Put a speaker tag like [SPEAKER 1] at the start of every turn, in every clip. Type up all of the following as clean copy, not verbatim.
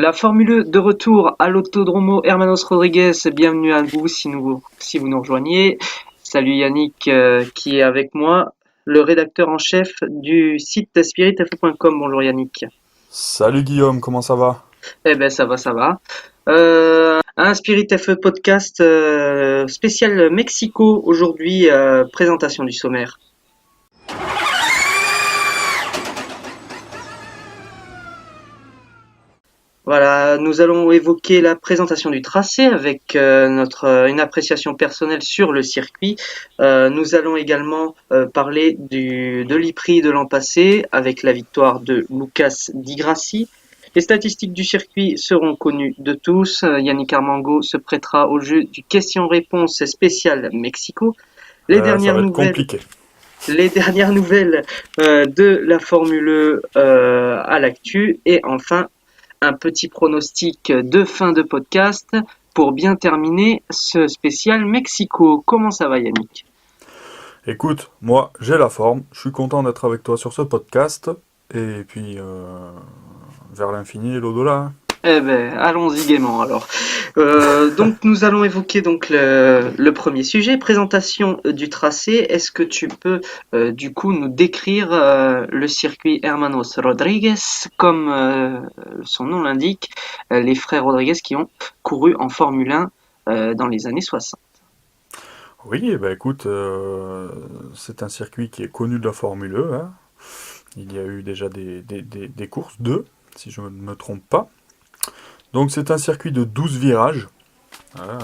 [SPEAKER 1] La Formule 1 de retour à l'Autódromo Hermanos Rodriguez. Bienvenue à vous si vous nous rejoignez. Salut Yannick qui est avec moi, le rédacteur en chef du site spiritf.com. Bonjour Yannick.
[SPEAKER 2] Salut Guillaume, comment ça va?
[SPEAKER 1] Eh ben ça va, ça va. Un Spirit FE podcast spécial Mexico aujourd'hui, présentation du sommaire. Voilà, nous allons évoquer la présentation du tracé avec une appréciation personnelle sur le circuit. Nous allons également parler de l'E-Prix de l'an passé avec la victoire de Lucas Di Grassi. Les statistiques du circuit seront connues de tous. Yannick Armango se prêtera au jeu du question-réponse spécial Mexico. Les
[SPEAKER 2] Ça
[SPEAKER 1] dernières
[SPEAKER 2] va être
[SPEAKER 1] nouvelles
[SPEAKER 2] compliqué.
[SPEAKER 1] les dernières nouvelles de la Formule 1 à l'actu et enfin un petit pronostic de fin de podcast pour bien terminer ce spécial Mexico. Comment ça va Yannick?
[SPEAKER 2] Écoute, moi j'ai la forme, je suis content d'être avec toi sur ce podcast, et puis vers l'infini et l'au-delà, hein.
[SPEAKER 1] Eh ben, allons-y gaiement alors. Donc nous allons évoquer donc le premier sujet, présentation du tracé. Est-ce que tu peux du coup nous décrire le circuit Hermanos Rodriguez comme son nom l'indique, les frères Rodriguez qui ont couru en Formule 1 dans les années 60.
[SPEAKER 2] Oui, eh ben écoute, c'est un circuit qui est connu de la Formule 1, hein. Il y a eu déjà des courses, deux, si je ne me trompe pas. Donc c'est un circuit de 12 virages, hein,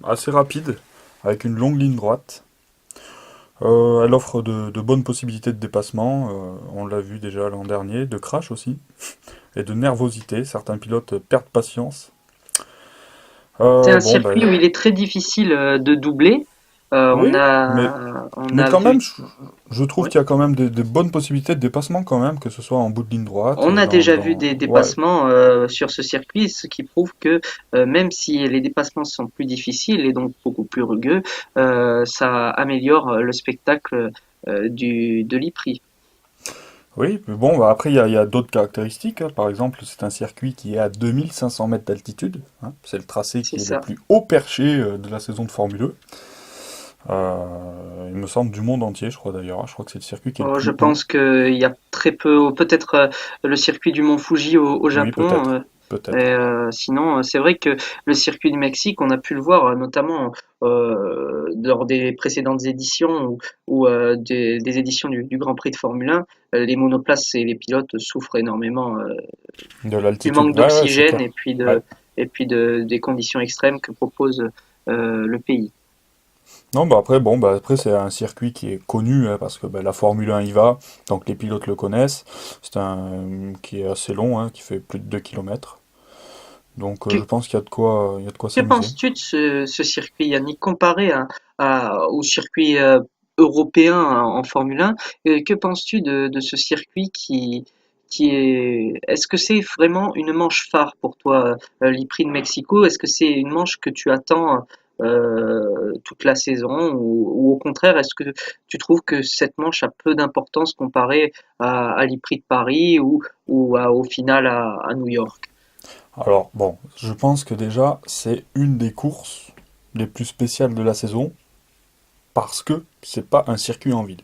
[SPEAKER 2] assez rapide, avec une longue ligne droite. Elle offre de bonnes possibilités de dépassement, on l'a vu déjà l'an dernier, de crash aussi, et de nervosité. Certains pilotes perdent patience.
[SPEAKER 1] C'est un
[SPEAKER 2] Bon,
[SPEAKER 1] circuit
[SPEAKER 2] ben,
[SPEAKER 1] où il est très difficile de doubler. On
[SPEAKER 2] oui, mais,
[SPEAKER 1] a, on
[SPEAKER 2] mais
[SPEAKER 1] a
[SPEAKER 2] quand
[SPEAKER 1] vu,
[SPEAKER 2] même, je trouve
[SPEAKER 1] ouais.
[SPEAKER 2] qu'il y a quand même de bonnes possibilités de dépassement quand même, que ce soit en bout de ligne droite,
[SPEAKER 1] On a déjà vu des
[SPEAKER 2] Ouais,
[SPEAKER 1] dépassements sur ce circuit, ce qui prouve que même si les dépassements sont plus difficiles et donc beaucoup plus rugueux, ça améliore le spectacle de l'E-Prix.
[SPEAKER 2] oui, mais bon, bah, après, il y a d'autres caractéristiques, hein. Par exemple, c'est un circuit qui est à 2500 mètres d'altitude, hein. C'est le tracé
[SPEAKER 1] C'est
[SPEAKER 2] qui est le
[SPEAKER 1] ça.
[SPEAKER 2] plus haut perché de la saison de Formule 1. Il me semble du monde entier, je crois d'ailleurs, hein. Je crois que c'est le circuit qui est le
[SPEAKER 1] Je
[SPEAKER 2] plus haut.
[SPEAKER 1] pense qu'il y a très peu, peut-être le circuit du Mont Fuji au
[SPEAKER 2] Oui,
[SPEAKER 1] Japon.
[SPEAKER 2] peut-être. Peut-être.
[SPEAKER 1] Sinon, c'est vrai que le circuit du Mexique, on a pu le voir notamment lors des précédentes éditions ou des éditions du Grand Prix de Formule 1, les monoplaces et les pilotes souffrent énormément
[SPEAKER 2] De
[SPEAKER 1] du
[SPEAKER 2] l'altitude.
[SPEAKER 1] manque
[SPEAKER 2] Ouais, ouais, c'est
[SPEAKER 1] d'oxygène
[SPEAKER 2] clair. Ouais.
[SPEAKER 1] et puis des conditions extrêmes que propose le pays.
[SPEAKER 2] Non, bah après, bon, bah après, c'est un circuit qui est connu, hein, parce que bah, la Formule 1 y va, donc les pilotes le connaissent. C'est un qui est assez long, hein, qui fait plus de 2 kilomètres. Donc
[SPEAKER 1] Que,
[SPEAKER 2] je pense il y a de quoi
[SPEAKER 1] que
[SPEAKER 2] s'amuser.
[SPEAKER 1] penses-tu de ce circuit, Yannick, comparé au circuit européen en Formule 1? Que penses-tu de ce circuit qui est... Est-ce que c'est vraiment une manche phare pour toi, l'E-Prix de Mexico? Est-ce que c'est une manche que tu attends toute la saison ou au contraire, est-ce que tu trouves que cette manche a peu d'importance comparé à l'E-Prix de Paris au final à New York?
[SPEAKER 2] Alors, bon, je pense que déjà, c'est une des courses les plus spéciales de la saison, parce que c'est pas un circuit en ville.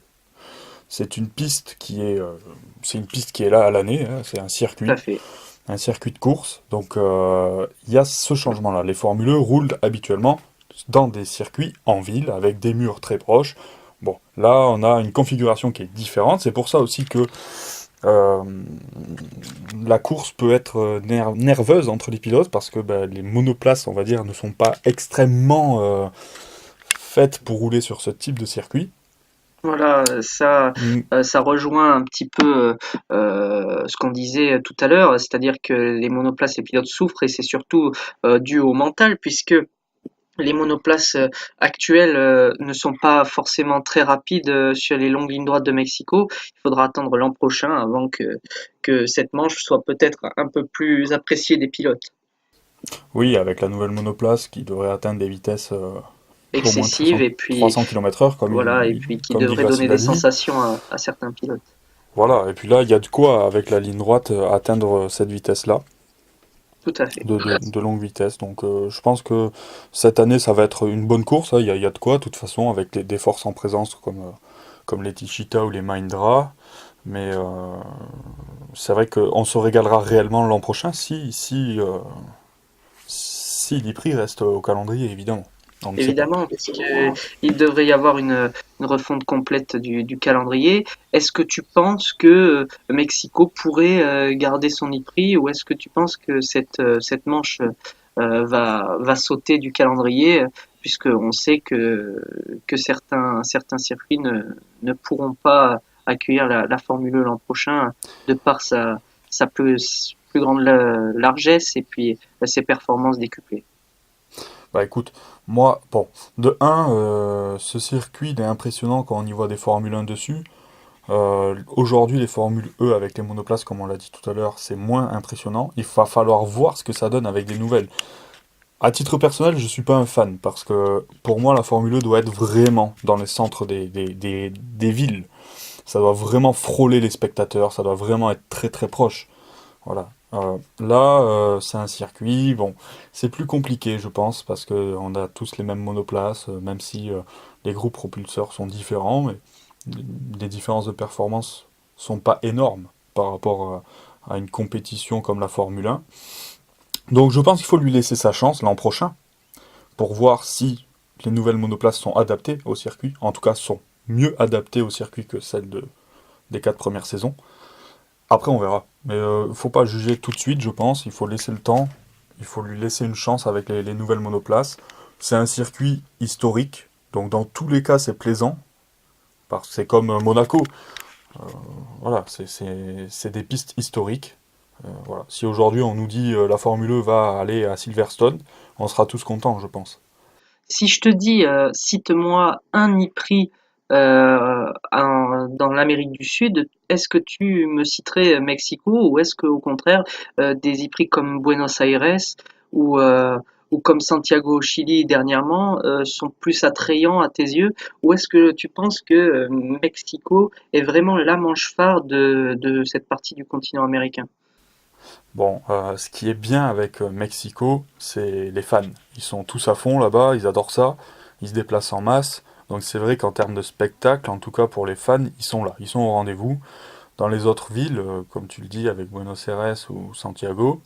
[SPEAKER 2] C'est une piste c'est une piste qui est là à l'année, hein, c'est
[SPEAKER 1] Tout à
[SPEAKER 2] un
[SPEAKER 1] fait.
[SPEAKER 2] circuit de course. Donc il y a ce changement-là. Les Formule 1 roulent habituellement dans des circuits en ville avec des murs très proches. Bon, là on a une configuration qui est différente. C'est pour ça aussi que euh, la course peut être nerveuse entre les pilotes parce que bah, les monoplaces, on va dire, ne sont pas extrêmement faites pour rouler sur ce type de circuit.
[SPEAKER 1] Voilà,
[SPEAKER 2] Mm.
[SPEAKER 1] ça rejoint un petit peu ce qu'on disait tout à l'heure, c'est-à-dire que les monoplaces, les pilotes souffrent et c'est surtout dû au mental, puisque les monoplaces actuelles ne sont pas forcément très rapides sur les longues lignes droites de Mexico. Il faudra attendre l'an prochain avant que cette manche soit peut-être un peu plus appréciée des pilotes.
[SPEAKER 2] Oui, avec la nouvelle monoplace qui devrait atteindre des vitesses au moins
[SPEAKER 1] Excessive
[SPEAKER 2] 300,
[SPEAKER 1] et puis
[SPEAKER 2] 300 km/h,
[SPEAKER 1] voilà, et puis qui
[SPEAKER 2] comme dit
[SPEAKER 1] devrait donner des
[SPEAKER 2] Gracilani.
[SPEAKER 1] sensations à certains pilotes.
[SPEAKER 2] Voilà, et puis là, il y a de quoi, avec la ligne droite, atteindre cette vitesse-là.
[SPEAKER 1] tout à fait.
[SPEAKER 2] de longue vitesse. Donc je pense que cette année, ça va être une bonne course, hein. Il y a de quoi, de toute façon, avec des forces en présence comme les Tichita ou les Mahindra. Mais c'est vrai qu'on se régalera réellement l'an prochain si l'IPRI reste au calendrier, évidemment. On ne sait pas.
[SPEAKER 1] Évidemment, puisqu'il devrait y avoir une refonte complète du calendrier. Est-ce que tu penses que Mexico pourrait garder son IPRI ou est-ce que tu penses que cette manche va sauter du calendrier puisqu'on sait que certains circuits ne pourront pas accueillir la Formule 1 l'an prochain de par sa plus grande largesse et puis ses performances décuplées.
[SPEAKER 2] Bah écoute, moi, bon, de un, ce circuit il est impressionnant quand on y voit des Formule 1 dessus. Aujourd'hui, les Formule E avec les monoplaces, comme on l'a dit tout à l'heure, c'est moins impressionnant. Il va falloir voir ce que ça donne avec des nouvelles. À titre personnel, je suis pas un fan parce que pour moi, la Formule E doit être vraiment dans les centres des villes. Ça doit vraiment frôler les spectateurs, ça doit vraiment être très très proche. Voilà. Là, c'est un circuit. Bon, c'est plus compliqué, je pense, parce que on a tous les mêmes monoplaces, même si les groupes propulseurs sont différents, mais les différences de performance sont pas énormes par rapport à une compétition comme la Formule 1. Donc, je pense qu'il faut lui laisser sa chance l'an prochain pour voir si les nouvelles monoplaces sont adaptées au circuit, en tout cas sont mieux adaptées au circuit que celles des 4 premières saisons. Après, on verra. Mais faut pas juger tout de suite, je pense. Il faut laisser le temps. Il faut lui laisser une chance avec les nouvelles monoplaces. C'est un circuit historique. Donc, dans tous les cas, c'est plaisant. Parce que c'est comme Monaco. Voilà, c'est des pistes historiques. Voilà. Si aujourd'hui on nous dit la Formule 1 va aller à Silverstone, on sera tous contents, je pense.
[SPEAKER 1] Si je te dis, cite-moi un IPRI dans l'Amérique du Sud, est-ce que tu me citerais Mexico ou est-ce que au contraire des IPRI comme Buenos Aires ou, euh, ou comme Santiago au Chili dernièrement sont plus attrayants à tes yeux ou est-ce que tu penses que Mexico est vraiment la manche phare de cette partie du continent américain?
[SPEAKER 2] Bon, ce qui est bien avec Mexico, c'est les fans. Ils sont tous à fond là-bas, ils adorent ça, ils se déplacent en masse. Donc c'est vrai qu'en termes de spectacle, en tout cas pour les fans, ils sont là, ils sont au rendez-vous. Dans les autres villes, comme tu le dis avec Buenos Aires ou Santiago,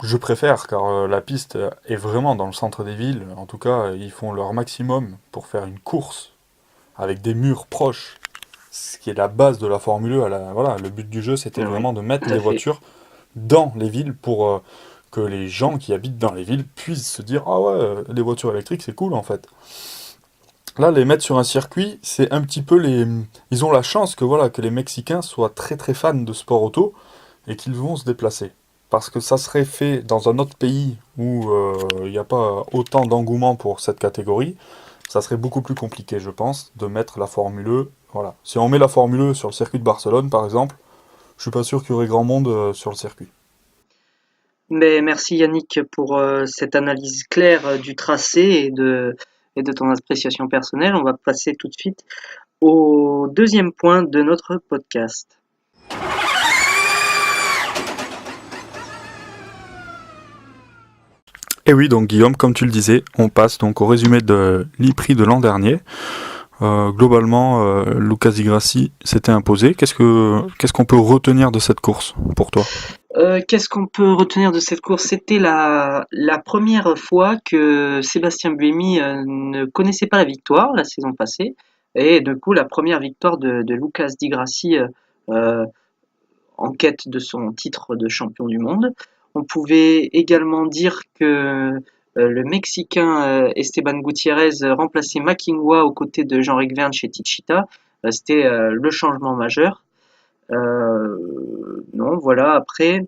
[SPEAKER 2] je préfère car la piste est vraiment dans le centre des villes. En tout cas, ils font leur maximum pour faire une course avec des murs proches, ce qui est la base de la Formule 1. Voilà, le but du jeu, c'était
[SPEAKER 1] Oui,
[SPEAKER 2] vraiment de mettre
[SPEAKER 1] tout
[SPEAKER 2] les
[SPEAKER 1] à fait.
[SPEAKER 2] voitures dans les villes pour que les gens qui habitent dans les villes puissent se dire ah ouais, les voitures électriques c'est cool en fait. Là, les mettre sur un circuit, c'est un petit peu les. Ils ont la chance que voilà que les Mexicains soient très très fans de sport auto et qu'ils vont se déplacer. Parce que ça serait fait dans un autre pays où il n'y a pas autant d'engouement pour cette catégorie, ça serait beaucoup plus compliqué, je pense, de mettre la Formule E. Voilà. Si on met la Formule E sur le circuit de Barcelone, par exemple, je suis pas sûr qu'il y aurait grand monde sur le circuit.
[SPEAKER 1] Mais merci Yannick pour cette analyse claire du tracé et de ton appréciation personnelle. On va passer tout de suite au deuxième point de notre podcast.
[SPEAKER 2] Et oui, donc Guillaume, comme tu le disais, on passe donc au résumé de l'IPRI de l'an dernier. Globalement, Lucas Di Grassi s'était imposé. Qu'est-ce qu'on peut retenir de cette course pour toi?
[SPEAKER 1] Qu'est-ce qu'on peut retenir de cette course? C'était la première fois que Sébastien Buemi ne connaissait pas la victoire la saison passée. Et du coup, la première victoire de Lucas Di Grassi euh, en quête de son titre de champion du monde. On pouvait également dire que le Mexicain Esteban Gutiérrez remplaçait Makingwa aux côtés de Jean-Ric Verne chez Tichita. C'était le changement majeur. Non, voilà. Après,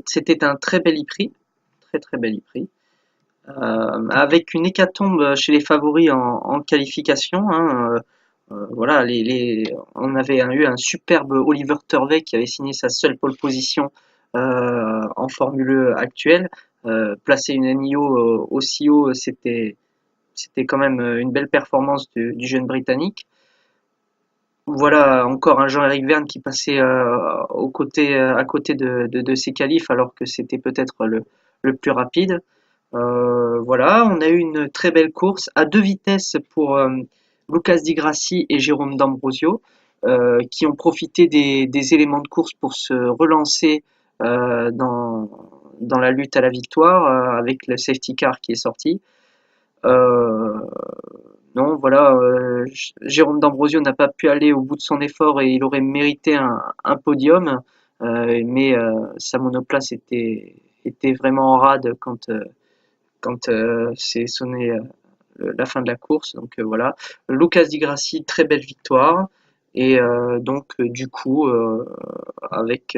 [SPEAKER 1] c'était un très bel e-prix, très très bel e-prix, avec une hécatombe chez les favoris en qualification. Hein, voilà, on avait eu un superbe Oliver Turvey qui avait signé sa seule pole position en Formule E actuelle. Placer une NIO aussi haut, c'était quand même une belle performance du jeune Britannique. voilà encore un Jean-Éric Vergne qui passait à côté de ses qualifs alors que c'était peut-être le plus rapide. Voilà, on a eu une très belle course à deux vitesses pour Lucas Di Grassi et Jérôme D'Ambrosio, qui ont profité des éléments de course pour se relancer dans la lutte à la victoire avec le safety car qui est sorti. Euh, non, voilà, Jérôme D'Ambrosio n'a pas pu aller au bout de son effort et il aurait mérité un podium, mais sa monoplace était vraiment en rade quand c'est sonné la fin de la course. Donc voilà, Lucas Di Grassi, très belle victoire. Et donc du coup, avec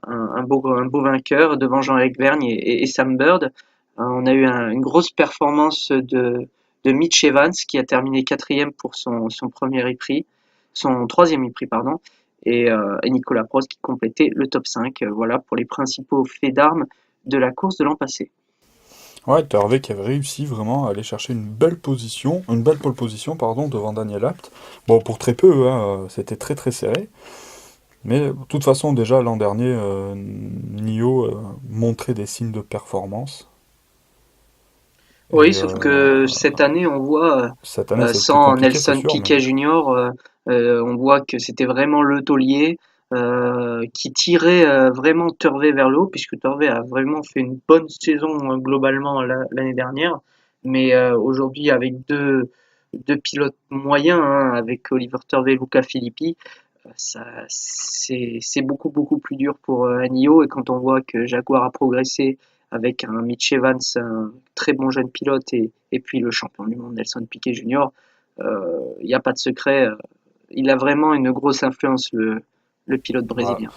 [SPEAKER 1] un beau vainqueur devant Jean-Éric Vergne et Sam Bird, on a eu une grosse performance de Mitch Evans qui a terminé quatrième pour son premier e-prix, son troisième e-prix pardon, et Nicolas Prost qui complétait le top 5. Voilà pour les principaux faits d'armes de la course de l'an passé.
[SPEAKER 2] Ouais, Hervé qui avait réussi vraiment à aller chercher une belle pole position, pardon, devant Daniel Abt. Bon, pour très peu, hein, c'était très très serré. Mais de toute façon, déjà l'an dernier, Nio montrait des signes de performance.
[SPEAKER 1] Oui,
[SPEAKER 2] Et
[SPEAKER 1] sauf que cette année, on voit,
[SPEAKER 2] cette année, c'est plus
[SPEAKER 1] sans
[SPEAKER 2] compliqué, c'est
[SPEAKER 1] Nelson
[SPEAKER 2] sûr, mais
[SPEAKER 1] Piquet Junior, on voit que c'était vraiment le taulier qui tirait vraiment Turvey vers le haut, puisque Turvey a vraiment fait une bonne saison globalement l'année dernière. Mais aujourd'hui, avec deux pilotes moyens, hein, avec Oliver Turvey et Luca Filippi, c'est beaucoup beaucoup plus dur pour Nio. Et quand on voit que Jaguar a progressé avec un Mitch Evans, un très bon jeune pilote, et puis le champion du monde Nelson Piquet Junior, il n'y a pas de secret. Il a vraiment une grosse influence, le pilote
[SPEAKER 2] bah,
[SPEAKER 1] brésilien.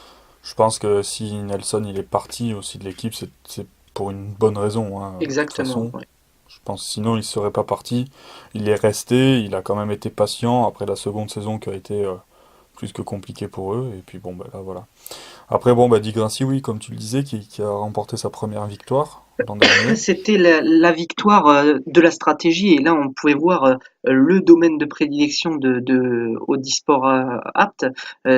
[SPEAKER 2] je pense que si Nelson il est parti aussi de l'équipe, c'est pour une bonne raison, hein. De toute
[SPEAKER 1] Exactement,
[SPEAKER 2] façon,
[SPEAKER 1] ouais.
[SPEAKER 2] je pense sinon il serait pas parti. Il est resté, il a quand même été patient après la seconde saison qui a été plus que compliquée pour eux. Et puis bon, bah là voilà. Après bon, bah Di Grassi, oui, comme tu le disais, qui a remporté sa première victoire l'an dernier.
[SPEAKER 1] C'était la victoire de la stratégie, et là on pouvait voir le domaine de prédilection de Audisport Apt,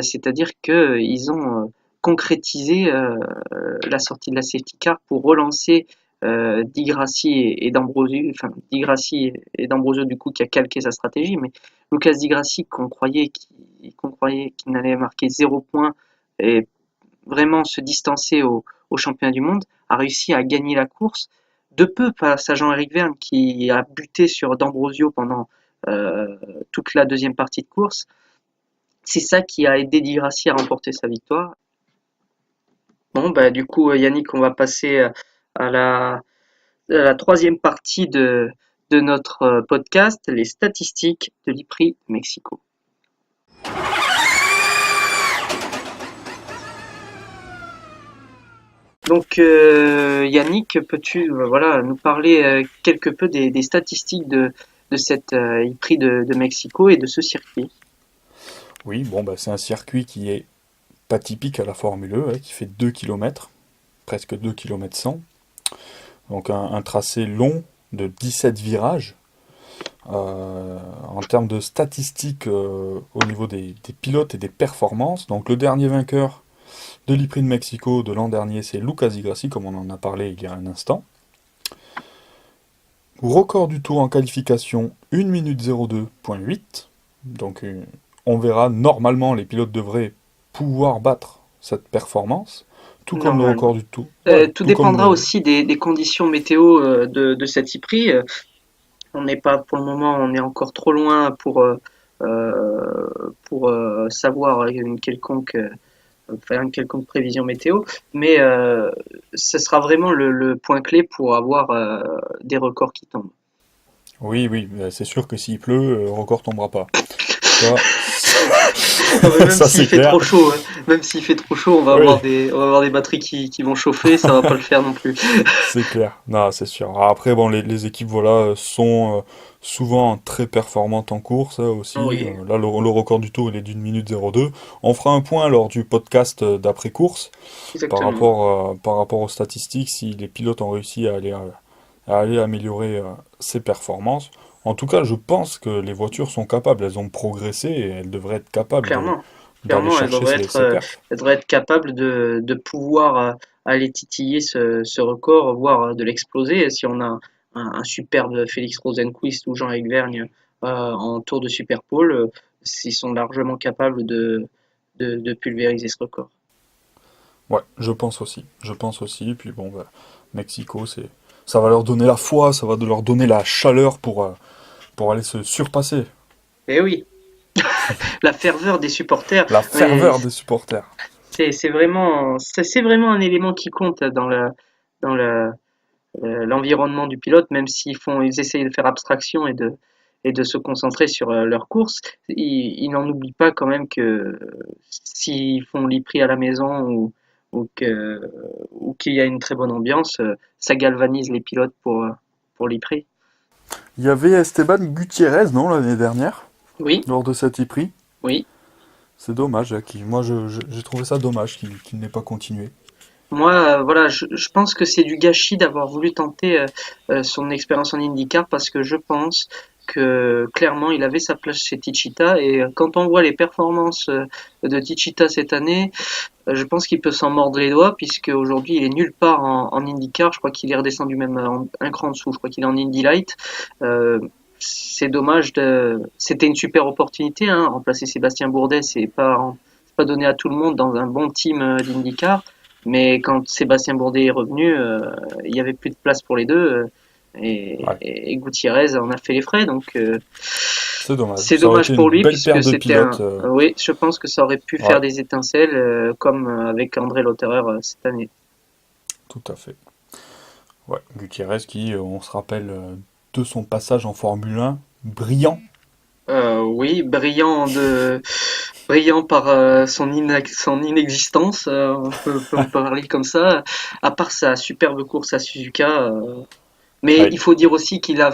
[SPEAKER 1] c'est-à-dire que ils ont concrétisé la sortie de la safety car pour relancer Di Grassi et D'Ambrosio, enfin Di Grassi et D'Ambrosio du coup qui a calqué sa stratégie, mais Lucas Di Grassi qu'on croyait qu'il n'allait marquer 0 point et vraiment se distancer au championnat du monde, a réussi à gagner la course de peu face à Jean-Éric Vergne qui a buté sur D'Ambrosio pendant euh, toute la deuxième partie de course. C'est ça qui a aidé Di Grassi à remporter sa victoire. Bon, bah, du coup, Yannick, on va passer à la troisième partie de notre podcast, les statistiques de l'IPRI Mexico. Donc, Yannick, peux-tu voilà, nous parler quelque peu des statistiques de cette prix de Mexico et de ce circuit?
[SPEAKER 2] Oui, bon, bah c'est un circuit qui est pas typique à la Formule E, hein, qui fait 2 kilomètres, presque 2 km 100. Donc un tracé long de 17 virages. En termes de statistiques au niveau des pilotes et des performances, donc le dernier vainqueur de l'E-Prix de Mexico de l'an dernier, c'est Lucas Di Grassi, comme on en a parlé il y a un instant. Record du tour en qualification, 1 minute 02.8. Donc on verra, normalement les pilotes devraient pouvoir battre cette performance, tout comme le record
[SPEAKER 1] Normalement.
[SPEAKER 2] du tour. Ouais,
[SPEAKER 1] Tout
[SPEAKER 2] tout comme
[SPEAKER 1] dépendra
[SPEAKER 2] le...
[SPEAKER 1] aussi des conditions météo de cet IPRI. On n'est pas, pour le moment, on est encore trop loin pour savoir faire une quelconque prévision météo, mais ce sera vraiment le point clé pour avoir des records qui tombent.
[SPEAKER 2] Oui, oui, c'est sûr que s'il pleut, le record tombera pas. Ça,
[SPEAKER 1] Non, mais même
[SPEAKER 2] ça
[SPEAKER 1] s'il
[SPEAKER 2] c'est
[SPEAKER 1] fait
[SPEAKER 2] clair.
[SPEAKER 1] trop chaud, hein, même s'il fait trop chaud,
[SPEAKER 2] Oui,
[SPEAKER 1] on va avoir des batteries qui vont chauffer, ça va pas le faire non plus.
[SPEAKER 2] c'est clair. Non, c'est sûr. Alors après, bon, les équipes, voilà, sont souvent très performantes en course aussi.
[SPEAKER 1] Oui,
[SPEAKER 2] Là, le record du tour, il est d'une minute 02. On fera un point lors du podcast d'après-course
[SPEAKER 1] exactement.
[SPEAKER 2] par rapport aux statistiques, si les pilotes ont réussi à aller améliorer ses performances. En tout cas, je pense que les voitures sont capables, elles ont progressé et elles devraient être capables
[SPEAKER 1] Clairement.
[SPEAKER 2] d'aller
[SPEAKER 1] Clairement,
[SPEAKER 2] chercher ces perfs.
[SPEAKER 1] elle devrait être capable de pouvoir aller titiller ce record, voire de l'exploser. Si on a un superbe Félix Rosenqvist ou Jean-Éric Vergne en tour de Superpole, ils sont largement capables de pulvériser ce record.
[SPEAKER 2] Ouais, je pense aussi. Je pense aussi. Et puis bon, bah, Mexico, ça va leur donner la foi, ça va leur donner la chaleur pour aller se surpasser.
[SPEAKER 1] Et oui, la ferveur des supporters,
[SPEAKER 2] La
[SPEAKER 1] mais
[SPEAKER 2] ferveur des supporters.
[SPEAKER 1] c'est vraiment un élément qui compte dans l'environnement du pilote, même ils essayent de faire abstraction et de se concentrer sur leur course, ils n'en oublient pas quand même que s'ils font l'e-prix à la maison ou que, ou qu'il y a une très bonne ambiance, ça galvanise les pilotes pour l'e-prix.
[SPEAKER 2] Il y avait Esteban Gutiérrez, non, l'année dernière,
[SPEAKER 1] Oui,
[SPEAKER 2] lors de cet e-prix.
[SPEAKER 1] oui.
[SPEAKER 2] C'est dommage, moi j'ai trouvé ça dommage qu'il n'ait pas continué.
[SPEAKER 1] Moi, voilà, je pense que c'est du gâchis d'avoir voulu tenter son expérience en IndyCar parce que je pense que clairement il avait sa place chez Techeetah et quand on voit les performances de Techeetah cette année, je pense qu'il peut s'en mordre les doigts puisque aujourd'hui il est nulle part en IndyCar. Je crois qu'il est redescendu même un cran en dessous. Je crois qu'il est en Indy Light. C'est dommage C'était une super opportunité, hein. Remplacer Sébastien Bourdet, c'est pas donné à tout le monde dans un bon team d'IndyCar. Mais quand Sébastien Bourdet est revenu, il y avait plus de place pour les deux.
[SPEAKER 2] Ouais,
[SPEAKER 1] Et Gutiérrez en a fait les frais. Donc
[SPEAKER 2] c'est dommage.
[SPEAKER 1] c'est
[SPEAKER 2] Ça aurait
[SPEAKER 1] dommage
[SPEAKER 2] été une
[SPEAKER 1] pour lui
[SPEAKER 2] belle paire
[SPEAKER 1] puisque
[SPEAKER 2] de
[SPEAKER 1] c'était
[SPEAKER 2] pilotes.
[SPEAKER 1] oui, je pense que ça aurait pu faire
[SPEAKER 2] Ouais,
[SPEAKER 1] des étincelles comme avec André Lotterer cette année.
[SPEAKER 2] tout à fait. Ouais, Gutiérrez qui, on se rappelle de son passage en Formule 1, brillant.
[SPEAKER 1] Oui, brillant par son inexistence, peut en parler comme ça. À part sa superbe course à Suzuka, mais
[SPEAKER 2] Ouais,
[SPEAKER 1] il faut dire aussi il a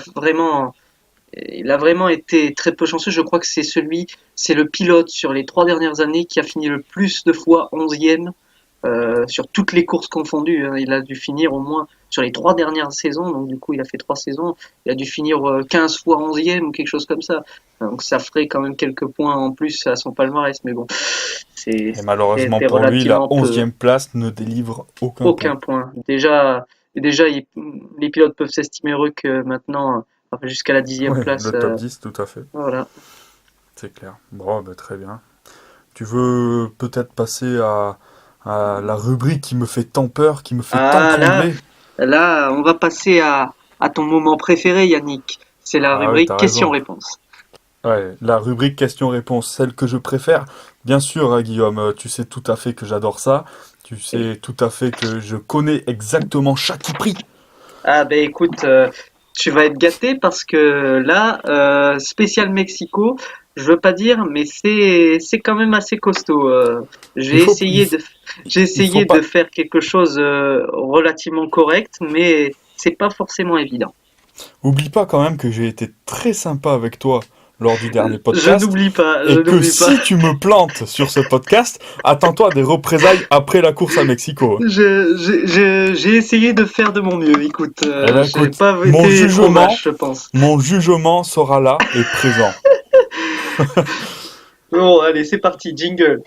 [SPEAKER 1] vraiment été très peu chanceux. Je crois que c'est le pilote sur les 3 dernières années qui a fini le plus de fois 11e sur toutes les courses confondues. Hein. Il a dû finir au moins sur les 3 dernières saisons, donc du coup il a fait 3 saisons, il a dû finir 15 fois 11e ou quelque chose comme ça. Donc ça ferait quand même quelques points en plus à son palmarès, mais bon,
[SPEAKER 2] et malheureusement
[SPEAKER 1] c'était
[SPEAKER 2] pour lui, la
[SPEAKER 1] relativement peu.
[SPEAKER 2] 11e place ne délivre aucun point.
[SPEAKER 1] Aucun point. Les pilotes peuvent s'estimer heureux que maintenant, jusqu'à la 10e
[SPEAKER 2] Ouais,
[SPEAKER 1] place,
[SPEAKER 2] le top 10, tout à fait.
[SPEAKER 1] voilà.
[SPEAKER 2] C'est clair. Bon, bah, très bien. Tu veux peut-être passer à la rubrique qui me fait tant peur, qui me fait tant
[SPEAKER 1] Ah
[SPEAKER 2] trembler?
[SPEAKER 1] là, on va passer à ton moment préféré, Yannick. C'est la
[SPEAKER 2] Ah oui,
[SPEAKER 1] rubrique
[SPEAKER 2] t'as raison.
[SPEAKER 1] questions-réponses.
[SPEAKER 2] Ouais, la rubrique questions-réponses, celle que je préfère. Bien sûr, hein, Guillaume, tu sais tout à fait que j'adore ça. Tu
[SPEAKER 1] Et-
[SPEAKER 2] sais tout à fait que je connais exactement chaque prix.
[SPEAKER 1] Ah ben écoute, tu vas être gâté parce que là, spécial Mexico, je veux pas dire, mais c'est quand même assez costaud.
[SPEAKER 2] Il
[SPEAKER 1] J'ai
[SPEAKER 2] faut, il,
[SPEAKER 1] essayé
[SPEAKER 2] f-
[SPEAKER 1] j'ai
[SPEAKER 2] il faut
[SPEAKER 1] essayé de
[SPEAKER 2] pas.
[SPEAKER 1] faire quelque chose relativement correct, mais c'est pas forcément évident.
[SPEAKER 2] Oublie pas quand même que j'ai été très sympa avec toi lors du dernier
[SPEAKER 1] Je
[SPEAKER 2] podcast
[SPEAKER 1] n'oublie pas, je
[SPEAKER 2] et que
[SPEAKER 1] n'oublie pas.
[SPEAKER 2] si tu me plantes sur ce podcast, attends-toi à des représailles après la course à Mexico.
[SPEAKER 1] J'ai essayé de faire de mon mieux. Écoute,
[SPEAKER 2] Eh ben
[SPEAKER 1] j'ai
[SPEAKER 2] écoute,
[SPEAKER 1] pas été trop vache, je pense.
[SPEAKER 2] mon jugement sera là et présent.
[SPEAKER 1] Bon, allez, c'est parti, jingle.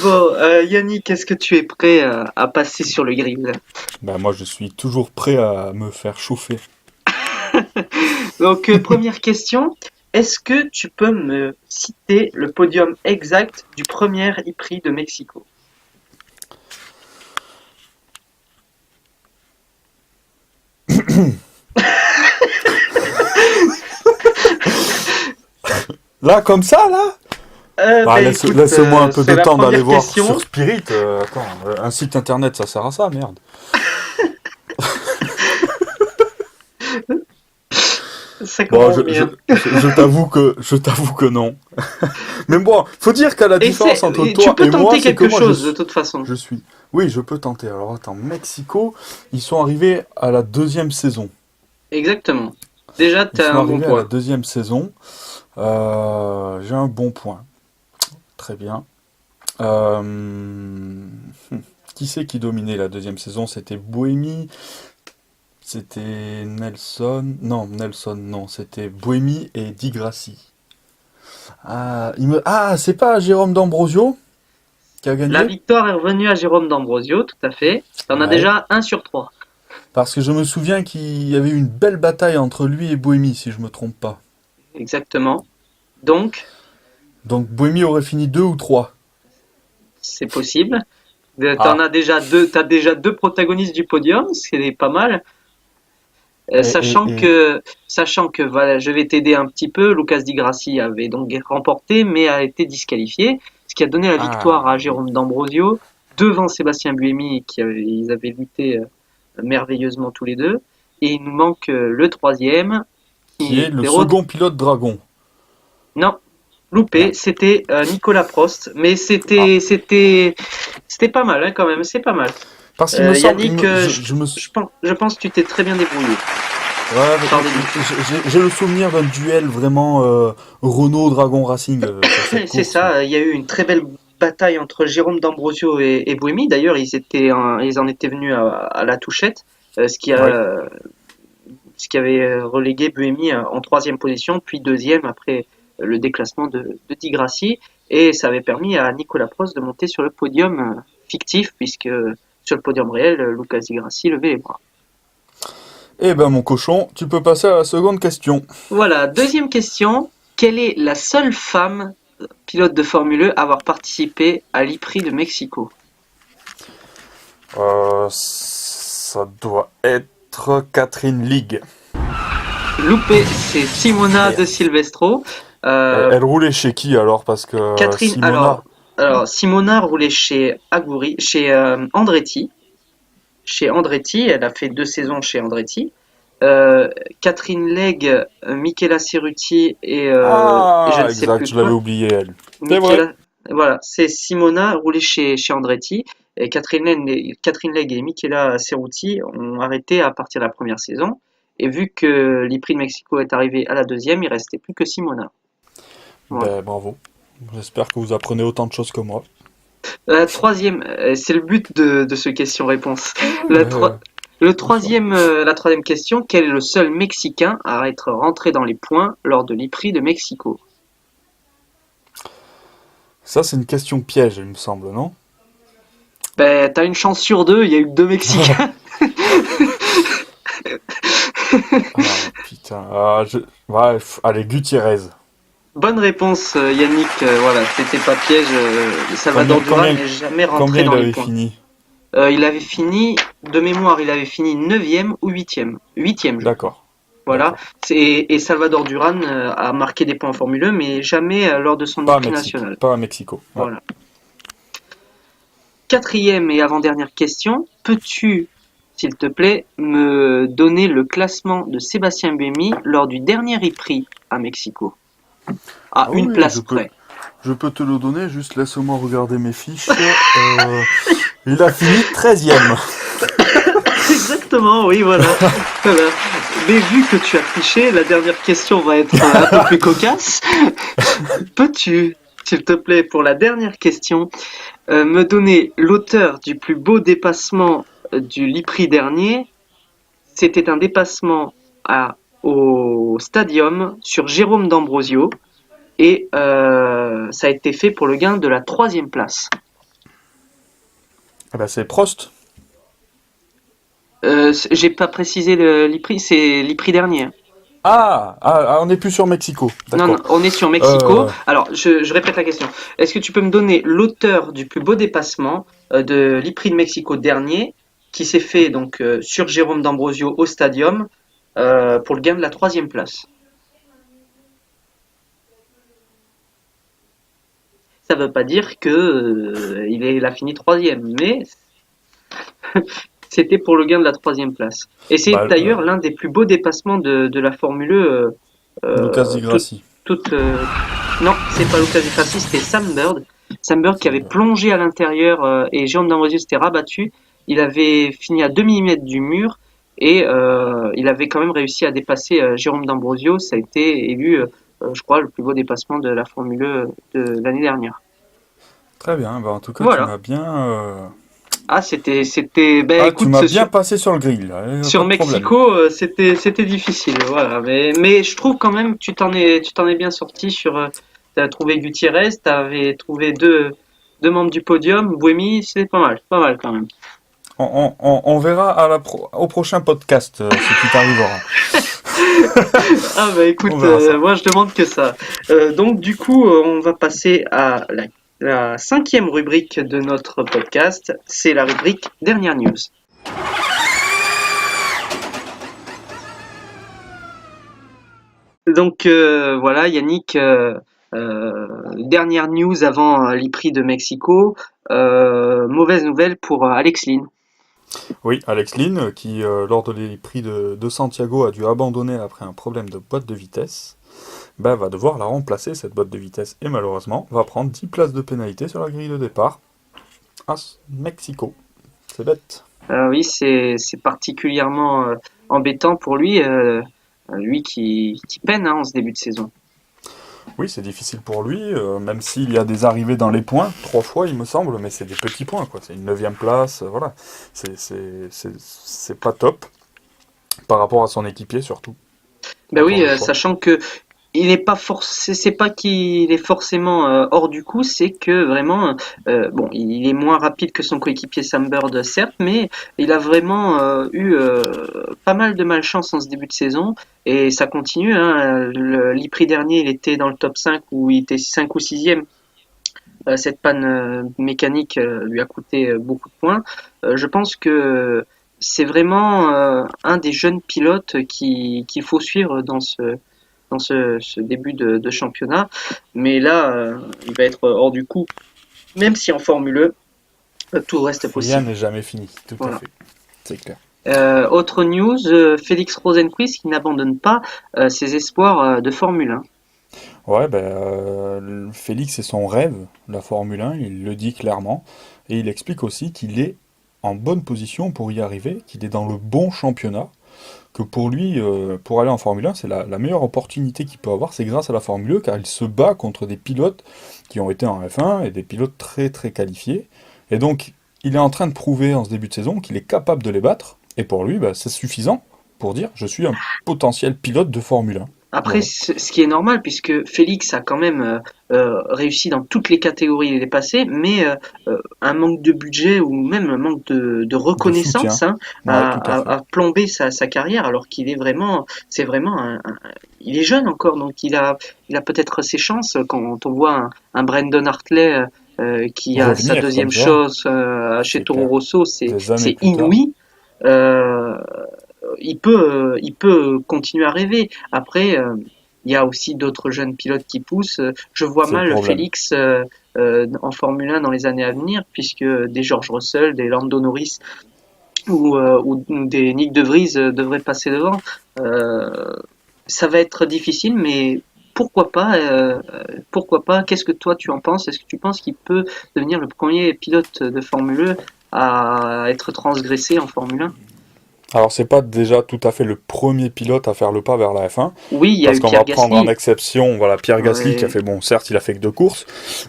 [SPEAKER 1] Bon, Yannick, est-ce que tu es prêt à passer sur le grill?
[SPEAKER 2] Ben moi je suis toujours prêt à me faire chauffer.
[SPEAKER 1] Donc, première question. Est-ce que tu peux me citer le podium exact du premier e-prix de Mexico?
[SPEAKER 2] Là, comme ça, là? Ah,
[SPEAKER 1] Ben écoute,
[SPEAKER 2] laisse-moi un peu
[SPEAKER 1] c'est
[SPEAKER 2] de
[SPEAKER 1] la
[SPEAKER 2] temps d'aller
[SPEAKER 1] première
[SPEAKER 2] voir sur
[SPEAKER 1] question.
[SPEAKER 2] Spirit. Attends, un site internet, ça sert à ça, merde.
[SPEAKER 1] Ça
[SPEAKER 2] Bon,
[SPEAKER 1] commence bien.
[SPEAKER 2] je t'avoue que non. Mais bon, faut dire qu'à la différence entre
[SPEAKER 1] Et tu
[SPEAKER 2] toi
[SPEAKER 1] peux
[SPEAKER 2] et moi,
[SPEAKER 1] tenter
[SPEAKER 2] c'est que
[SPEAKER 1] quelque
[SPEAKER 2] moi,
[SPEAKER 1] chose de toute façon.
[SPEAKER 2] je suis. Oui, je peux tenter. Alors attends, Mexico, ils sont arrivés à la deuxième saison.
[SPEAKER 1] Exactement. Déjà,
[SPEAKER 2] Ils
[SPEAKER 1] tu as
[SPEAKER 2] sont
[SPEAKER 1] un bon
[SPEAKER 2] arrivés à la
[SPEAKER 1] point.
[SPEAKER 2] deuxième saison. J'ai un bon point. Très bien. Euh, Qui c'est qui dominait la deuxième saison? C'était Buemi, c'était Nelson. Non, Nelson, non, c'était Buemi et Di Grassi. C'est pas Jérôme D'Ambrosio qui a
[SPEAKER 1] La
[SPEAKER 2] gagné?
[SPEAKER 1] victoire est revenue à Jérôme D'Ambrosio, tout à fait. On a
[SPEAKER 2] Ouais.
[SPEAKER 1] déjà 1 sur 3.
[SPEAKER 2] Parce que je me souviens qu'il y avait eu une belle bataille entre lui et Buemi, si je me trompe pas.
[SPEAKER 1] Exactement. Donc,
[SPEAKER 2] Donc Buemi aurait fini 2 ou 3.
[SPEAKER 1] c'est possible.
[SPEAKER 2] Ah.
[SPEAKER 1] T'as déjà deux protagonistes du podium, ce qui est pas mal.
[SPEAKER 2] Et, et, et-
[SPEAKER 1] Sachant que voilà, je vais t'aider un petit peu, Lucas Di Grassi avait donc remporté, mais a été disqualifié, ce qui a donné la victoire à
[SPEAKER 2] oui.
[SPEAKER 1] Jérôme D'Ambrosio devant Sébastien Buemi, ils avaient lutté merveilleusement tous les deux. Et il nous manque le troisième,
[SPEAKER 2] Qui
[SPEAKER 1] qui
[SPEAKER 2] est le
[SPEAKER 1] était
[SPEAKER 2] second pilote Dragon.
[SPEAKER 1] non, loupé,
[SPEAKER 2] Merde.
[SPEAKER 1] c'était Nicolas Prost, mais
[SPEAKER 2] Ah.
[SPEAKER 1] c'était pas mal hein, quand même, c'est pas mal.
[SPEAKER 2] Parce qu'il me semble,
[SPEAKER 1] Yannick,
[SPEAKER 2] je me,
[SPEAKER 1] je pense que tu t'es très bien débrouillé
[SPEAKER 2] ouais,
[SPEAKER 1] par des doutes.
[SPEAKER 2] j'ai le souvenir d'un duel vraiment Renault Dragon Racing sur cette
[SPEAKER 1] C'est
[SPEAKER 2] course.
[SPEAKER 1] ça, il y a eu une très belle bataille entre Jérôme D'Ambrosio et Buemi. D'ailleurs, ils en étaient venus à la touchette,
[SPEAKER 2] Oui.
[SPEAKER 1] ce qui avait relégué Buemi en troisième position, puis deuxième après le déclassement de Di Grassi. Et ça avait permis à Nicolas Prost de monter sur le podium fictif, puisque sur le podium réel, Lucas Di Grassi levait les bras.
[SPEAKER 2] Eh ben mon cochon, tu peux passer à la seconde question.
[SPEAKER 1] Voilà, deuxième question. Quelle est la seule femme pilote de Formule 1 à avoir participé à l'E-Prix de Mexico?
[SPEAKER 2] Ça doit être Catherine Ligue.
[SPEAKER 1] Loupé, c'est Simona de
[SPEAKER 2] Merde.
[SPEAKER 1] Silvestro.
[SPEAKER 2] Elle,
[SPEAKER 1] Euh,
[SPEAKER 2] elle roulait chez qui alors? Parce que
[SPEAKER 1] Catherine,
[SPEAKER 2] Simona.
[SPEAKER 1] Simona roulait chez Aguri, chez Andretti. Chez Andretti, elle a fait 2 saisons chez Andretti. Euh, Catherine Legge, Michela Cerutti et je ne
[SPEAKER 2] Ah,
[SPEAKER 1] sais
[SPEAKER 2] exact,
[SPEAKER 1] plus
[SPEAKER 2] je l'avais
[SPEAKER 1] quoi.
[SPEAKER 2] oublié elle. C'est vrai.
[SPEAKER 1] Michela, voilà, c'est Simona roulait chez Andretti. Et Catherine Legge et Michela Cerutti ont arrêté à partir de la première saison. Et vu que l'E-Prix de Mexico est arrivé à la deuxième, il restait plus que Simona. Voilà.
[SPEAKER 2] Ben bravo. J'espère que vous apprenez autant de choses que moi.
[SPEAKER 1] La troisième, c'est le but de ce question-réponse.
[SPEAKER 2] Ouais,
[SPEAKER 1] La,
[SPEAKER 2] ben,
[SPEAKER 1] tro-
[SPEAKER 2] bonsoir.
[SPEAKER 1] la troisième question, quel est le seul Mexicain à être rentré dans les points lors de l'E-Prix de Mexico?
[SPEAKER 2] Ça, c'est une question piège, il me semble, non?
[SPEAKER 1] Ben, t'as une chance sur deux, il y a eu deux Mexicains.
[SPEAKER 2] Ah, putain. Allez, Gutiérrez.
[SPEAKER 1] Bonne réponse, Yannick. Voilà, c'était pas piège. Salvador
[SPEAKER 2] Combien,
[SPEAKER 1] Duran
[SPEAKER 2] combien,
[SPEAKER 1] n'est jamais rentré
[SPEAKER 2] combien il
[SPEAKER 1] dans les
[SPEAKER 2] avait
[SPEAKER 1] points.
[SPEAKER 2] fini?
[SPEAKER 1] Il avait fini, de mémoire, il avait fini neuvième ou huitième. Huitième, je crois.
[SPEAKER 2] D'accord.
[SPEAKER 1] Voilà.
[SPEAKER 2] D'accord.
[SPEAKER 1] Et Salvador Duran a marqué des points en Formule 1, mais jamais lors de son
[SPEAKER 2] Pas à
[SPEAKER 1] éprix
[SPEAKER 2] Mexique.
[SPEAKER 1] national.
[SPEAKER 2] Pas à Mexico. Ouais.
[SPEAKER 1] Voilà. Quatrième et avant-dernière question. Peux-tu, s'il te plaît, me donner le classement de Sébastien Buemi lors du dernier éprix à Mexico? À
[SPEAKER 2] Ah
[SPEAKER 1] une
[SPEAKER 2] oui,
[SPEAKER 1] place près.
[SPEAKER 2] je peux te le donner, juste laisse-moi regarder mes fiches. Il a fini 13e.
[SPEAKER 1] Exactement, oui, voilà. Voilà. Mais vu que tu as triché, la dernière question va être un peu plus cocasse. Peux-tu, s'il te plaît, pour la dernière question, me donner l'auteur du plus beau dépassement du Lipri dernier? C'était un dépassement au Stadium sur Jérôme D'Ambrosio et ça a été fait pour le gain de la troisième place.
[SPEAKER 2] Ah bah c'est Prost.
[SPEAKER 1] J'ai pas précisé l'Ipri, c'est l'Ipri dernier.
[SPEAKER 2] On n'est plus sur Mexico.
[SPEAKER 1] Non, non,
[SPEAKER 2] D'accord.
[SPEAKER 1] on est sur Mexico.
[SPEAKER 2] Euh,
[SPEAKER 1] Alors, je répète la question. Est-ce que tu peux me donner l'auteur du plus beau dépassement de l'Ipri de Mexico dernier, qui s'est fait donc sur Jérôme D'Ambrosio au Stadium pour le gain de la troisième place? Ça veut pas dire que il a fini troisième, mais c'était pour le gain de la troisième place. Et c'est
[SPEAKER 2] bah,
[SPEAKER 1] d'ailleurs l'un des plus beaux dépassements de la Formule 1
[SPEAKER 2] Lucas Di
[SPEAKER 1] toute,
[SPEAKER 2] Grassi.
[SPEAKER 1] toute non, c'est pas Lucas Di Grassi, c'était Sam Bird. Sam Bird qui avait
[SPEAKER 2] Sandberg.
[SPEAKER 1] plongé à l'intérieur et Jérôme D'Ambrosio s'était rabattu. Il avait fini à 2 millimètres du mur et il avait quand même réussi à dépasser Jérôme D'Ambrosio. Ça a été élu, je crois, le plus beau dépassement de la Formule 1 de l'année dernière.
[SPEAKER 2] Très bien, bah en tout cas tu
[SPEAKER 1] Voilà.
[SPEAKER 2] m'as bien
[SPEAKER 1] Ah, ben
[SPEAKER 2] tu
[SPEAKER 1] écoute,
[SPEAKER 2] m'as bien passé sur le grill, là, pas
[SPEAKER 1] sur
[SPEAKER 2] de problème.
[SPEAKER 1] Mexico, c'était difficile, voilà. Mais je trouve quand même que tu t'en es bien sorti t'as trouvé Gutiérrez, t'avais trouvé deux membres du podium, Buemi, c'est pas mal quand même.
[SPEAKER 2] On verra au prochain podcast ce qui t'arrivera.
[SPEAKER 1] Ah bah
[SPEAKER 2] On
[SPEAKER 1] écoute,
[SPEAKER 2] verra ça.
[SPEAKER 1] moi je demande que ça. Donc du coup, on va passer à la cinquième rubrique de notre podcast, c'est la rubrique dernière news. Donc voilà, Yannick, dernière news avant l'E-Prix de Mexico. Mauvaise nouvelle pour Alex Lynn.
[SPEAKER 2] Oui, Alex Lynn, qui lors des prix de Santiago a dû abandonner après un problème de boîte de vitesse, bah, va devoir la remplacer cette boîte de vitesse et malheureusement va prendre 10 places de pénalité sur la grille de départ à Mexico. C'est bête.
[SPEAKER 1] Oui, c'est particulièrement embêtant pour lui, lui qui peine hein, en ce début de saison.
[SPEAKER 2] Oui, c'est difficile pour lui, même s'il y a des arrivées dans les points, 3 fois il me semble, mais c'est des petits points, quoi. C'est une 9e place, voilà. C'est pas top par rapport à son équipier surtout.
[SPEAKER 1] Ben
[SPEAKER 2] Encore
[SPEAKER 1] oui,
[SPEAKER 2] une fois.
[SPEAKER 1] sachant que il n'est pas forcé, c'est pas qu'il est forcément hors du coup, c'est que vraiment, bon, il est moins rapide que son coéquipier Sam Bird, certes, mais il a vraiment eu pas mal de malchance en ce début de saison et ça continue. Hein, l'E-Prix dernier, il était dans le top 5 ou il était 5 ou sixième. Cette panne mécanique lui a coûté beaucoup de points. Je pense que c'est vraiment un des jeunes pilotes qu'il faut suivre ce début de championnat. Mais là, il va être hors du coup, même si en Formule E, tout reste
[SPEAKER 2] Rien
[SPEAKER 1] possible.
[SPEAKER 2] n'est jamais fini, tout à
[SPEAKER 1] Voilà.
[SPEAKER 2] fait. C'est clair.
[SPEAKER 1] Autre news, Félix Rosenqvist qui n'abandonne pas ses espoirs de Formule 1.
[SPEAKER 2] Ouais, ben, Félix, c'est son rêve, la Formule 1, il le dit clairement, et il explique aussi qu'il est en bonne position pour y arriver, qu'il est dans le bon championnat, que pour lui, pour aller en Formule 1, c'est la meilleure opportunité qu'il peut avoir, c'est grâce à la Formule 1, car il se bat contre des pilotes qui ont été en F1 et des pilotes très très qualifiés, et donc il est en train de prouver en ce début de saison qu'il est capable de les battre, et pour lui, bah, c'est suffisant pour dire je suis un potentiel pilote de Formule 1.
[SPEAKER 1] Après,
[SPEAKER 2] Voilà.
[SPEAKER 1] ce qui est normal, puisque Félix a quand même réussi dans toutes les catégories il est passé, mais un manque de budget ou même un manque de
[SPEAKER 2] De
[SPEAKER 1] reconnaissance
[SPEAKER 2] soutien.
[SPEAKER 1] hein,
[SPEAKER 2] Ouais, tout à fait.
[SPEAKER 1] a plombé sa carrière, alors qu'il est vraiment, c'est vraiment il est jeune encore, donc il a peut-être ses chances quand on voit un Brandon Hartley qui a sa
[SPEAKER 2] Revenir
[SPEAKER 1] deuxième
[SPEAKER 2] comme ça,
[SPEAKER 1] chose chez
[SPEAKER 2] c'est
[SPEAKER 1] Toro
[SPEAKER 2] clair.
[SPEAKER 1] Rosso,
[SPEAKER 2] Des années
[SPEAKER 1] c'est
[SPEAKER 2] plus tard.
[SPEAKER 1] inouï. Euh, il peut continuer à rêver. Après, il y a aussi d'autres jeunes pilotes qui poussent. Je vois
[SPEAKER 2] C'est le
[SPEAKER 1] mal
[SPEAKER 2] problème.
[SPEAKER 1] Félix en Formule 1 dans les années à venir, puisque des George Russell, des Lando Norris ou des Nick De Vries devraient passer devant. Euh, Ça va être difficile, mais pourquoi pas pourquoi pas? Qu'est-ce que toi tu en penses? Est-ce que tu penses qu'il peut devenir le premier pilote de Formule 1 à être transgressé en Formule 1?
[SPEAKER 2] Alors, c'est pas déjà tout à fait le premier pilote à faire le pas vers la F1,
[SPEAKER 1] Oui, il y a
[SPEAKER 2] parce
[SPEAKER 1] eu
[SPEAKER 2] qu'on
[SPEAKER 1] Pierre
[SPEAKER 2] va prendre en
[SPEAKER 1] Gasly.
[SPEAKER 2] exception, voilà, Pierre Gasly qui a
[SPEAKER 1] Ouais.
[SPEAKER 2] fait, bon, certes, il a fait que 2 courses,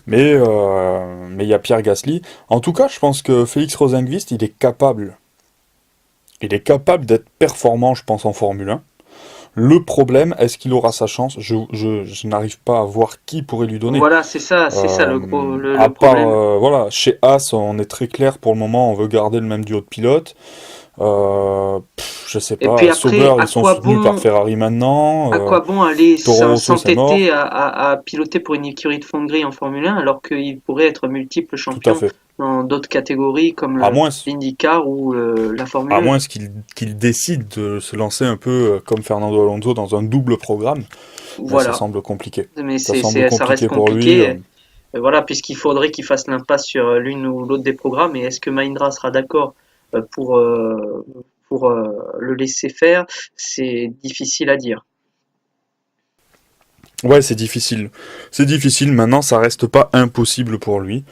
[SPEAKER 2] mais il y a Pierre Gasly. En tout cas, je pense que Félix Rosenqvist, il est capable. Il est capable d'être performant, je pense, en Formule 1. Le problème, est-ce qu'il aura sa chance? Je n'arrive pas à voir qui pourrait lui donner.
[SPEAKER 1] Voilà, c'est ça
[SPEAKER 2] À
[SPEAKER 1] le
[SPEAKER 2] part,
[SPEAKER 1] problème.
[SPEAKER 2] voilà, chez As, on est très clair pour le moment, on veut garder le même duo de pilotes. Je sais
[SPEAKER 1] Et puis
[SPEAKER 2] pas,
[SPEAKER 1] après,
[SPEAKER 2] Sauber, ils sont soutenus par Ferrari maintenant.
[SPEAKER 1] à quoi bon aller
[SPEAKER 2] Toro Rosso, c'est
[SPEAKER 1] s'entêter
[SPEAKER 2] mort.
[SPEAKER 1] à piloter pour une écurie de fond de grille en Formule 1 alors qu'il pourrait être multiple
[SPEAKER 2] Tout à
[SPEAKER 1] champion
[SPEAKER 2] fait.
[SPEAKER 1] dans d'autres catégories comme
[SPEAKER 2] À moins,
[SPEAKER 1] l'IndyCar ou la Formule
[SPEAKER 2] à
[SPEAKER 1] 1.
[SPEAKER 2] moins qu'il décide de se lancer un peu comme Fernando Alonso dans un double programme. Mais ça
[SPEAKER 1] Voilà,
[SPEAKER 2] semble compliqué.
[SPEAKER 1] mais
[SPEAKER 2] Ça semble
[SPEAKER 1] ça reste
[SPEAKER 2] compliqué pour lui.
[SPEAKER 1] compliqué. Voilà, puisqu'il faudrait qu'il fasse l'impasse sur l'une ou l'autre des programmes. Et est-ce que Mahindra sera d'accord pour le laisser faire? C'est difficile à dire.
[SPEAKER 2] Ouais, c'est difficile. C'est difficile. Maintenant, ça reste pas impossible pour lui.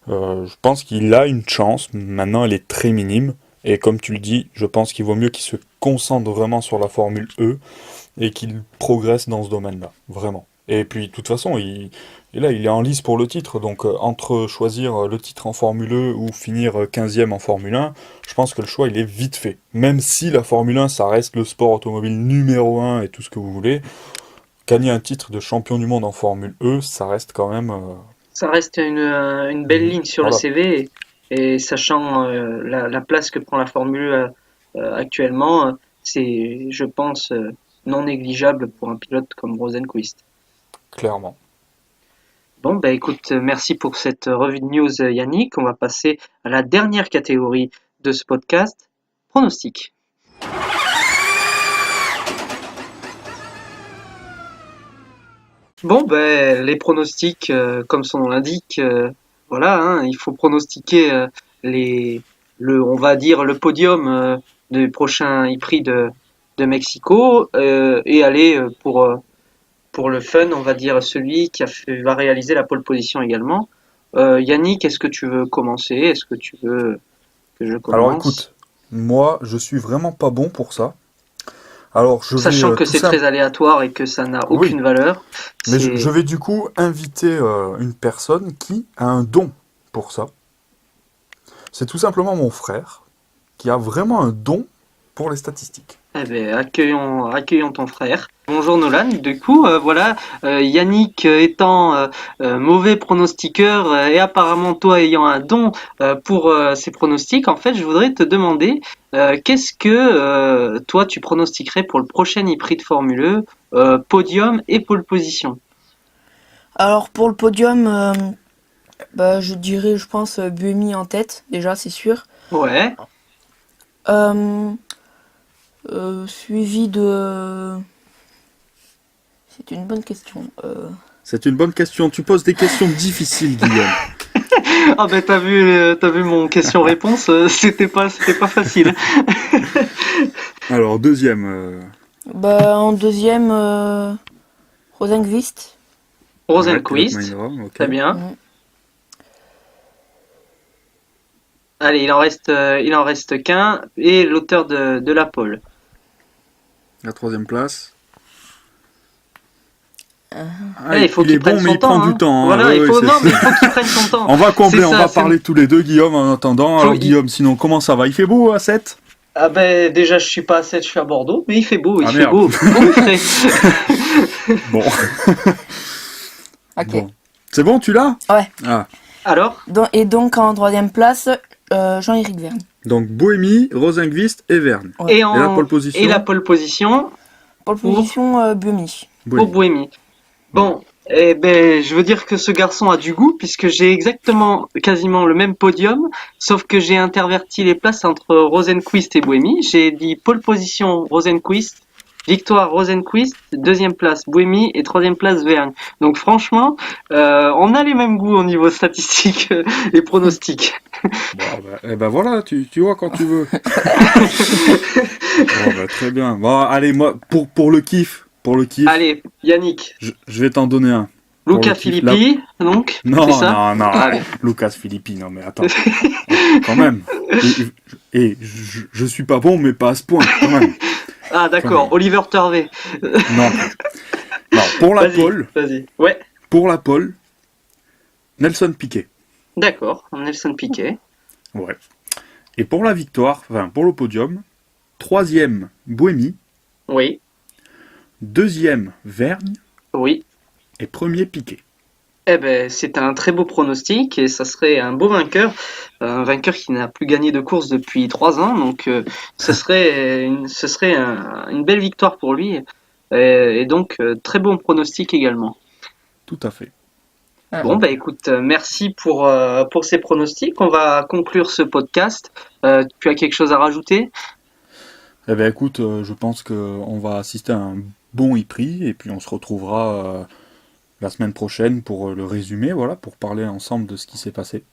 [SPEAKER 2] Je pense qu'il a une chance. Maintenant, elle est très minime. Et comme tu le dis, je pense qu'il vaut mieux qu'il se concentre vraiment sur la Formule E et qu'il progresse dans ce domaine-là. Vraiment. Et puis, de toute façon, Et là, il est en lice pour le titre, donc entre choisir le titre en Formule 1 ou finir 15e en Formule 1, je pense que le choix, il est vite fait. Même si la Formule 1, ça reste le sport automobile numéro 1 et tout ce que vous voulez, gagner un titre de champion du monde en Formule E, ça reste quand même...
[SPEAKER 1] Ça reste une belle ligne sur le
[SPEAKER 2] voilà,
[SPEAKER 1] CV et sachant la place que prend la Formule 1 actuellement, c'est, je pense, non négligeable pour un pilote comme Rosenqvist.
[SPEAKER 2] clairement.
[SPEAKER 1] Bon, bah écoute, merci pour cette revue de news, Yannick. On va passer à la dernière catégorie de ce podcast, pronostic. Bon, ben les pronostics, comme son nom l'indique, voilà, hein, il faut pronostiquer les, on va dire le podium du prochain Prix de Mexico et aller pour le fun, on va dire celui qui va réaliser la pole position également. Yannick, est-ce que tu veux commencer? Est-ce que tu veux que je
[SPEAKER 2] Alors
[SPEAKER 1] commence?
[SPEAKER 2] écoute, moi, je suis vraiment pas bon pour ça. Alors, je vais
[SPEAKER 1] Sachant que
[SPEAKER 2] tout
[SPEAKER 1] c'est
[SPEAKER 2] simple...
[SPEAKER 1] très aléatoire et que ça n'a
[SPEAKER 2] Oui,
[SPEAKER 1] aucune valeur,
[SPEAKER 2] mais je
[SPEAKER 1] c'est
[SPEAKER 2] vais du coup inviter une personne qui a un don pour ça. C'est tout simplement mon frère, qui a vraiment un don pour les statistiques.
[SPEAKER 1] eh ben, accueillons ton frère. Bonjour Nolan. Du coup, voilà, Yannick étant mauvais pronostiqueur et apparemment toi ayant un don pour ces pronostics, en fait, je voudrais te demander qu'est-ce que toi tu pronostiquerais pour le prochain Prix de Formule E, podium et pole position.
[SPEAKER 3] Alors pour le podium, je dirais, je pense, Buemi en tête, déjà, c'est sûr.
[SPEAKER 1] Ouais.
[SPEAKER 3] Euh, Suivi de... C'est une bonne question.
[SPEAKER 2] C'est une bonne question. Tu poses des questions difficiles, Guillaume.
[SPEAKER 1] Ah ben t'as vu mon question-réponse, c'était pas facile.
[SPEAKER 2] Alors, deuxième.
[SPEAKER 3] En deuxième, Rosenqvist.
[SPEAKER 2] Ouais, pilote
[SPEAKER 1] Rosenquist,
[SPEAKER 2] Mindra, ok.
[SPEAKER 1] très bien.
[SPEAKER 3] Mhm.
[SPEAKER 1] Allez, il en reste qu'un et l'auteur de la pole.
[SPEAKER 2] La troisième place. Ah,
[SPEAKER 1] Eh, il faut
[SPEAKER 2] il est
[SPEAKER 1] qu'il prenne
[SPEAKER 2] bon, mais
[SPEAKER 1] son
[SPEAKER 2] il prend
[SPEAKER 1] temps,
[SPEAKER 2] du
[SPEAKER 1] hein.
[SPEAKER 2] temps. Hein.
[SPEAKER 1] Voilà,
[SPEAKER 2] Ouais,
[SPEAKER 1] il
[SPEAKER 2] ouais,
[SPEAKER 1] faut
[SPEAKER 2] c'est-
[SPEAKER 1] non, mais il faut qu'il prenne son temps.
[SPEAKER 2] On va combler,
[SPEAKER 1] C'est
[SPEAKER 2] on
[SPEAKER 1] ça,
[SPEAKER 2] va
[SPEAKER 1] c'est-
[SPEAKER 2] parler tous les deux, Guillaume, en attendant.
[SPEAKER 1] faut-
[SPEAKER 2] Alors,
[SPEAKER 1] il-
[SPEAKER 2] Guillaume, sinon, comment ça va? Il fait beau à 7?
[SPEAKER 1] Ah ben déjà je suis pas à 7, je suis à Bordeaux, mais il fait beau, il
[SPEAKER 2] Ah
[SPEAKER 1] fait
[SPEAKER 2] merde.
[SPEAKER 1] beau, beau et frais.
[SPEAKER 2] Bon.
[SPEAKER 3] Ok.
[SPEAKER 2] Bon. C'est bon, tu l'as?
[SPEAKER 3] Ouais.
[SPEAKER 2] Ah.
[SPEAKER 1] Alors,
[SPEAKER 3] Et donc en troisième place, Jean-Éric Vergne.
[SPEAKER 2] Donc, Bohémie, Rosenqvist et Verne.
[SPEAKER 3] Ouais.
[SPEAKER 1] et
[SPEAKER 2] Et la pole
[SPEAKER 1] en
[SPEAKER 2] position?
[SPEAKER 1] et la pole position
[SPEAKER 3] Pole
[SPEAKER 1] pour
[SPEAKER 3] position, Buemi.
[SPEAKER 1] pour
[SPEAKER 2] Bohémie.
[SPEAKER 1] Bohémie. Bon, eh ben, je veux dire que ce garçon a du goût puisque j'ai exactement, quasiment le même podium, sauf que j'ai interverti les places entre Rosenquist et Buemi. J'ai dit pole position Rosenquist, victoire Rosenquist, deuxième place Buemi et troisième place Vergne. Donc franchement, on a les mêmes goûts au niveau statistique et pronostic.
[SPEAKER 2] Bon, bah, eh ben voilà, tu vois quand tu veux. Bon, bah, très bien. Bon, allez, moi, pour le kiff,
[SPEAKER 1] Allez, Yannick,
[SPEAKER 2] je vais t'en donner un. Pour
[SPEAKER 1] Luca
[SPEAKER 2] le kiff,
[SPEAKER 1] Filippi, donc, c'est
[SPEAKER 2] Non,
[SPEAKER 1] ça?
[SPEAKER 2] non, non,
[SPEAKER 1] Allez.
[SPEAKER 2] Lucas Philippi, non, mais attends, quand même. Et je suis pas bon, mais pas à ce point, quand même.
[SPEAKER 1] Ah d'accord,
[SPEAKER 2] même.
[SPEAKER 1] Oliver Turvey.
[SPEAKER 2] Non, non,
[SPEAKER 1] Vas-y, vas-y. Ouais,
[SPEAKER 2] pour la pole, Nelson Piquet.
[SPEAKER 1] d'accord, Nelson Piquet.
[SPEAKER 2] Ouais. Et pour la victoire, enfin, pour le podium, troisième, Buemi,
[SPEAKER 1] Oui,
[SPEAKER 2] deuxième, Vergne,
[SPEAKER 1] oui.
[SPEAKER 2] et premier, Piquet.
[SPEAKER 1] Eh ben, c'est un très beau pronostic et ça serait un beau vainqueur, un vainqueur qui n'a plus gagné de course depuis 3 ans, donc ce serait une belle victoire pour lui et donc très bon pronostic également.
[SPEAKER 2] Tout à fait.
[SPEAKER 1] Bon, bah écoute, merci pour ces pronostics. On va conclure ce podcast. Tu as quelque chose à rajouter?
[SPEAKER 2] Eh ben écoute, je pense qu'on va assister à un bon e-prix et puis on se retrouvera la semaine prochaine pour le résumé, voilà, pour parler ensemble de ce qui s'est passé.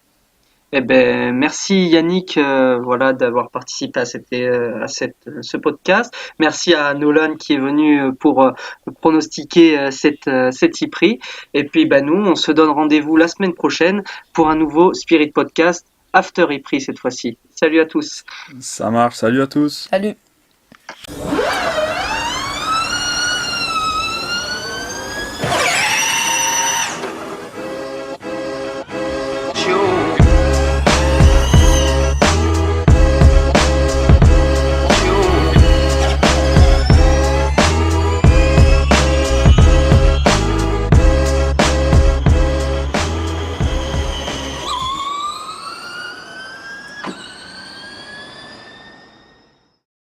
[SPEAKER 1] Eh ben, merci Yannick, voilà, d'avoir participé ce podcast. Merci à Nolan qui est venu pour pronostiquer cet e-prix. Et puis, bah, nous, on se donne rendez-vous la semaine prochaine pour un nouveau Spirit Podcast After e-prix cette fois-ci. Salut à tous.
[SPEAKER 2] Ça marche, salut à tous.
[SPEAKER 3] Salut.